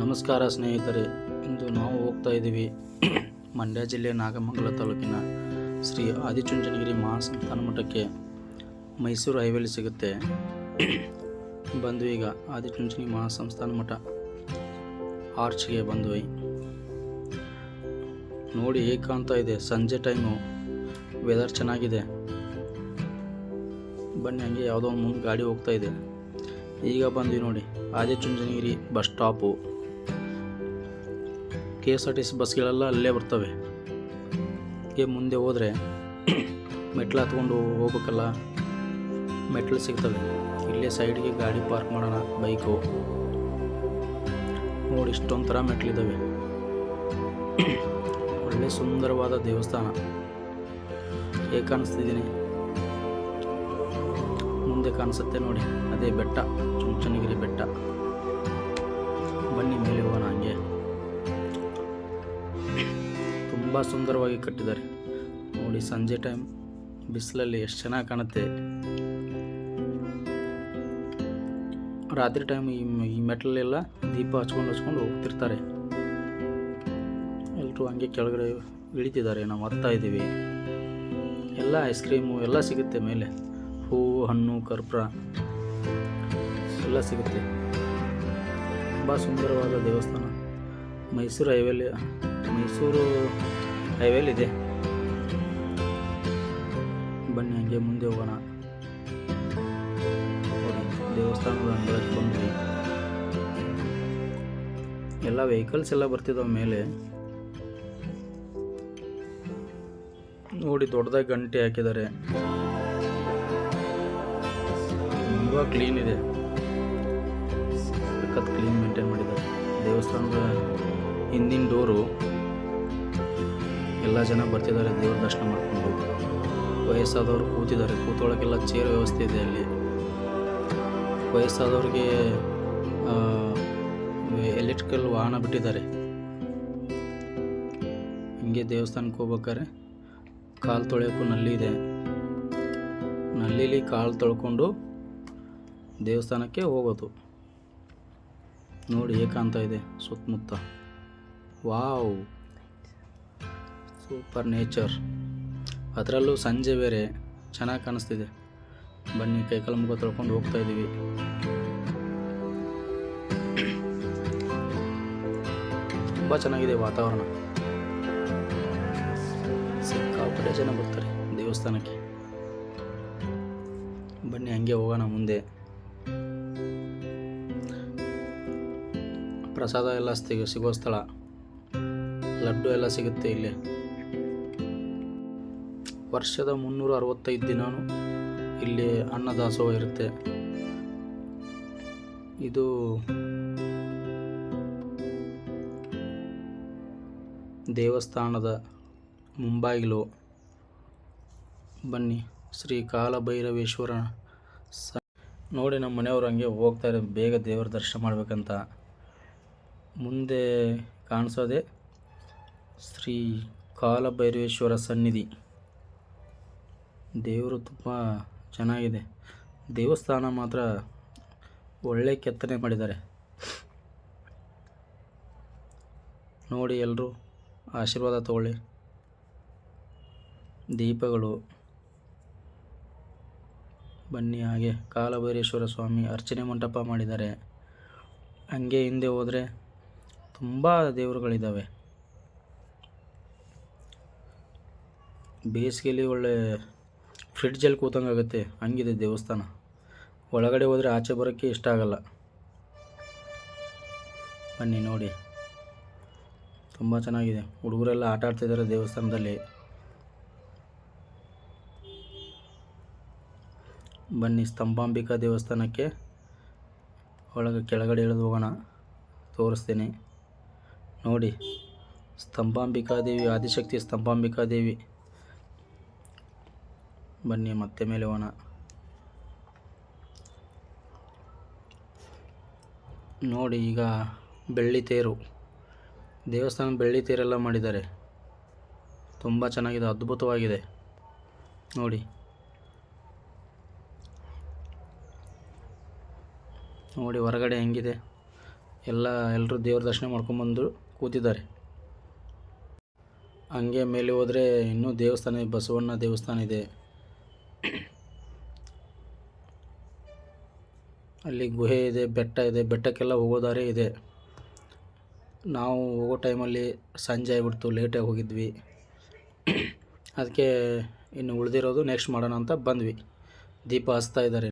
ನಮಸ್ಕಾರ ಸ್ನೇಹಿತರೆ, ಇಂದು ನಾವು ಹೋಗ್ತಾ ಇದ್ದೀವಿ ಮಂಡ್ಯ ಜಿಲ್ಲೆ ನಾಗಮಂಗಲ ತಾಲೂಕಿನ ಶ್ರೀ ಆದಿಚುಂಚನಗಿರಿ ಮಹಾಸಂಸ್ಥಾನ ಮಠಕ್ಕೆ. ಮೈಸೂರು ಹೈವೇಲಿ ಸಿಗುತ್ತೆ. ಬಂದು ಈಗ ಆದಿಚುಂಚನಗಿರಿ ಮಹಾಸಂಸ್ಥಾನ ಮಠ ಆರ್ಚ್ಗೆ ಬಂದ್ವಿ. ನೋಡಿ ಹೇಗೆ ಕಾಣ್ತಾ ಇದೆ, ಸಂಜೆ ಟೈಮು, ವೆದರ್ ಚೆನ್ನಾಗಿದೆ. ಬನ್ನಿ, ಹಂಗೆ ಯಾವುದೋ ಒಂದು ಮುಂದೆ ಗಾಡಿ ಹೋಗ್ತಾ ಇದೆ. ಈಗ ಬಂದ್ವಿ ನೋಡಿ, ಆದಿಚುಂಚನಗಿರಿ ಬಸ್ ಸ್ಟಾಪು. KSRTC ಬಸ್ಗಳೆಲ್ಲ ಅಲ್ಲೇ ಬರ್ತವೆ. ಮುಂದೆ ಹೋದರೆ ಮೆಟ್ಲು ಹತ್ಕೊಂಡು ಹೋಗ್ಬೇಕಲ್ಲ, ಮೆಟ್ಲು ಸಿಗ್ತವೆ. ಇಲ್ಲೇ ಸೈಡ್ಗೆ ಗಾಡಿ ಪಾರ್ಕ್ ಮಾಡೋಣ, ಬೈಕು. ನೋಡಿ, ಇಷ್ಟೊಂದು ಥರ ಮೆಟ್ಲಿದ್ದಾವೆ. ಒಳ್ಳೆ ಸುಂದರವಾದ ದೇವಸ್ಥಾನ. ಹೇಗೆ ಕಾಣಿಸ್ತಿದ್ದೀನಿ? ಮುಂದೆ ಕಾಣಿಸುತ್ತೆ ನೋಡಿ, ಅದೇ ಬೆಟ್ಟ, ಚುಂಚನಗಿರಿ ಬೆಟ್ಟ. ಬನ್ನಿ ಮೇಲೆ ಹೋಗೋಣ. ಹಂಗೆ ತುಂಬ ಸುಂದರವಾಗಿ ಕಟ್ಟಿದ್ದಾರೆ ನೋಡಿ. ಸಂಜೆ ಟೈಮ್ ಬಿಸಿಲಲ್ಲಿ ಎಷ್ಟು ಚೆನ್ನಾಗಿ ಕಾಣುತ್ತೆ. ರಾತ್ರಿ ಟೈಮ್ ಈ ಮೆಟ್ಲಲ್ಲೆಲ್ಲ ದೀಪ ಹಚ್ಕೊಂಡು ಹೋಗ್ತಿರ್ತಾರೆ. ಎಲ್ಲರೂ ಹಂಗೆ ಕೆಳಗಡೆ ಇಳಿತಿದ್ದಾರೆ. ನಾವು ಹತ್ತಾ ಇದ್ದೀವಿ. ಎಲ್ಲ ಐಸ್ ಕ್ರೀಮು ಎಲ್ಲ ಸಿಗುತ್ತೆ ಮೇಲೆ. ಹೂವು, ಹಣ್ಣು, ಕರ್ಪೂರ ಎಲ್ಲ ಸಿಗುತ್ತೆ. ತುಂಬ ಸುಂದರವಾದ ದೇವಸ್ಥಾನ. ಮೈಸೂರು ಹೈವೇಲಿದೆ. ಬನ್ನಿ, ಹಂಗೆ ಮುಂದೆ ಹೋಗೋಣ. ದೇವಸ್ಥಾನದ ಅಂಗಳಕ್ಕೆ ಬಂದ್ವಿ. ಎಲ್ಲ ವೆಹಿಕಲ್ಸ್ ಎಲ್ಲ ಬರ್ತಿದ್ದಾವೆ ಮೇಲೆ. ನೋಡಿ, ದೊಡ್ಡದಾಗಿ ಗಂಟೆ ಹಾಕಿದ್ದಾರೆ. ತುಂಬ ಕ್ಲೀನ್ ಇದೆ. ಸಖತ್ ಕ್ಲೀನ್ ಮೇಂಟೈನ್ ಮಾಡಿದ್ದಾರೆ. ದೇವಸ್ಥಾನದ ಹಿಂದಿನ ಡೋರು ಎಲ್ಲ ಜನ ಬರ್ತಿದ್ದಾರೆ ದೇವ್ರ ದರ್ಶನ ಮಾಡಿಕೊಂಡು. ವಯಸ್ಸಾದವರು ಕೂತಿದ್ದಾರೆ. ಕೂತ್ಕೊಳ್ಳೋಕ್ಕೆಲ್ಲ ಚೇರ್ ವ್ಯವಸ್ಥೆ ಇದೆ ಅಲ್ಲಿ. ವಯಸ್ಸಾದವ್ರಿಗೆ ಎಲೆಕ್ಟ್ರಿಕಲ್ ವಾಹನ ಬಿಟ್ಟಿದ್ದಾರೆ. ಹಿಂಗೆ ದೇವಸ್ಥಾನಕ್ಕೆ ಹೋಗ್ಬೇಕಾದ್ರೆ ಕಾಲು ತೊಳೆಯೋಕ್ಕೂ ನಲ್ಲಿ ಇದೆ. ನಲ್ಲಿಲಿ ಕಾಲು ತೊಳ್ಕೊಂಡು ದೇವಸ್ಥಾನಕ್ಕೆ ಹೋಗೋದು. ನೋಡಿ ಹೇಗೆ ಕಾಣ್ತಾ ಇದೆ ಸುತ್ತಮುತ್ತ. Wow, super nature. ಅದರಲ್ಲೂ ಸಂಜೆ ಬೇರೆ ಚೆನ್ನಾಗಿ ಕಾಣಿಸ್ತಿದೆ. ಬನ್ನಿ, ಕೈಕಾಲು ಮುಖ ತೊಳ್ಕೊಂಡು ಹೋಗ್ತಾ ಇದ್ದೀವಿ. ತುಂಬ ಚೆನ್ನಾಗಿದೆ ವಾತಾವರಣ. ಸಿಕ್ಕಾಪಟ್ಟೆ ಜನ ಬರ್ತಾರೆ ದೇವಸ್ಥಾನಕ್ಕೆ. ಬನ್ನಿ, ಹಂಗೆ ಹೋಗೋಣ ಮುಂದೆ. ಪ್ರಸಾದ ಎಲ್ಲ ಸಿಗೋ ಸ್ಥಳ. ಲಡ್ಡು ಎಲ್ಲ ಸಿಗುತ್ತೆ ಇಲ್ಲಿ. ವರ್ಷದ 365 ದಿನಾನು ಇಲ್ಲಿ ಅನ್ನದಾಸೋಹ ಇರುತ್ತೆ. ಇದು ದೇವಸ್ಥಾನದ ಮುಂಬಾಗಿಲು. ಬನ್ನಿ, ಶ್ರೀ ಕಾಲಭೈರವೇಶ್ವರ. ನೋಡಿ, ನಮ್ಮ ಮನೆಯವರು ಹಂಗೆ ಹೋಗ್ತಾರೆ ಬೇಗ ದೇವರ ದರ್ಶನ ಮಾಡ್ಬೇಕಂತ. ಮುಂದೆ ಕಾಣಿಸೋದೆ ಶ್ರೀ ಕಾಲಭೈರವೇಶ್ವರ ಸನ್ನಿಧಿ. ದೇವರು ತುಂಬ ಚೆನ್ನಾಗಿದೆ. ದೇವಸ್ಥಾನ ಮಾತ್ರ ಒಳ್ಳೆ ಕೆತ್ತನೆ ಮಾಡಿದ್ದಾರೆ. ನೋಡಿ, ಎಲ್ಲರೂ ಆಶೀರ್ವಾದ ತಗೊಳ್ಳಿ. ದೀಪಗಳು. ಬನ್ನಿ, ಹಾಗೆ ಕಾಲಭೈರೇಶ್ವರ ಸ್ವಾಮಿ ಅರ್ಚನೆ ಮಂಟಪ ಮಾಡಿದ್ದಾರೆ. ಹಂಗೆ ಹಿಂದೆ ಹೋದರೆ ತುಂಬ ದೇವರುಗಳಿದ್ದಾವೆ. ಬೇಸಿಗೆಯಲ್ಲಿ ಒಳ್ಳೆ ಫ್ರಿಡ್ಜಲ್ಲಿ ಕೂತಂಗಾಗುತ್ತೆ, ಹಂಗಿದೆ ದೇವಸ್ಥಾನ. ಒಳಗಡೆ ಹೋದರೆ ಆಚೆ ಬರೋಕ್ಕೆ ಇಷ್ಟ ಆಗಲ್ಲ. ಬನ್ನಿ ನೋಡಿ, ತುಂಬ ಚೆನ್ನಾಗಿದೆ. ಹುಡುಗರೆಲ್ಲ ಆಟ ಆಡ್ತಿದ್ದಾರೆ ದೇವಸ್ಥಾನದಲ್ಲಿ. ಬನ್ನಿ, ಸ್ತಂಭಾಂಬಿಕಾ ದೇವಸ್ಥಾನಕ್ಕೆ ಕೆಳಗಡೆ ಇಳಿದು ಹೋಗೋಣ, ತೋರಿಸ್ತೀನಿ. ನೋಡಿ, ಸ್ತಂಭಾಂಬಿಕಾದೇವಿ, ಆದಿಶಕ್ತಿ ಸ್ತಂಭಾಂಬಿಕಾದೇವಿ. ಬನ್ನಿ, ಮತ್ತೆ ಮೇಲೆ ಹೋಗೋಣ. ನೋಡಿ, ಈಗ ಬೆಳ್ಳಿ ತೇರು. ದೇವಸ್ಥಾನ ಬೆಳ್ಳಿ ತೇರೆಲ್ಲ ಮಾಡಿದ್ದಾರೆ. ತುಂಬ ಚೆನ್ನಾಗಿದೆ, ಅದ್ಭುತವಾಗಿದೆ. ನೋಡಿ, ನೋಡಿ ಹೊರಗಡೆ ಹೆಂಗಿದೆ. ಎಲ್ಲರೂ ದೇವ್ರ ದರ್ಶನ ಮಾಡ್ಕೊಂಬಂದು ಕೂತಿದ್ದಾರೆ. ಹಂಗೆ ಮೇಲೆ ಹೋದರೆ ಇನ್ನೂ ದೇವಸ್ಥಾನ, ಬಸವಣ್ಣ ದೇವಸ್ಥಾನ ಇದೆ. ಅಲ್ಲಿ ಗುಹೆ ಇದೆ, ಬೆಟ್ಟ ಇದೆ, ಬೆಟ್ಟಕ್ಕೆಲ್ಲ ಹೋಗೋ ದಾರಿ ಇದೆ. ನಾವು ಹೋಗೋ ಟೈಮಲ್ಲಿ ಸಂಜೆ ಆಗಿಬಿಡ್ತು, ಲೇಟಾಗಿ ಹೋಗಿದ್ವಿ. ಅದಕ್ಕೆ ಇನ್ನು ಉಳಿದಿರೋದು ನೆಕ್ಸ್ಟ್ ಮಾಡೋಣ ಅಂತ ಬಂದ್ವಿ. ದೀಪ ಹಚ್ತಾ ಇದ್ದಾರೆ.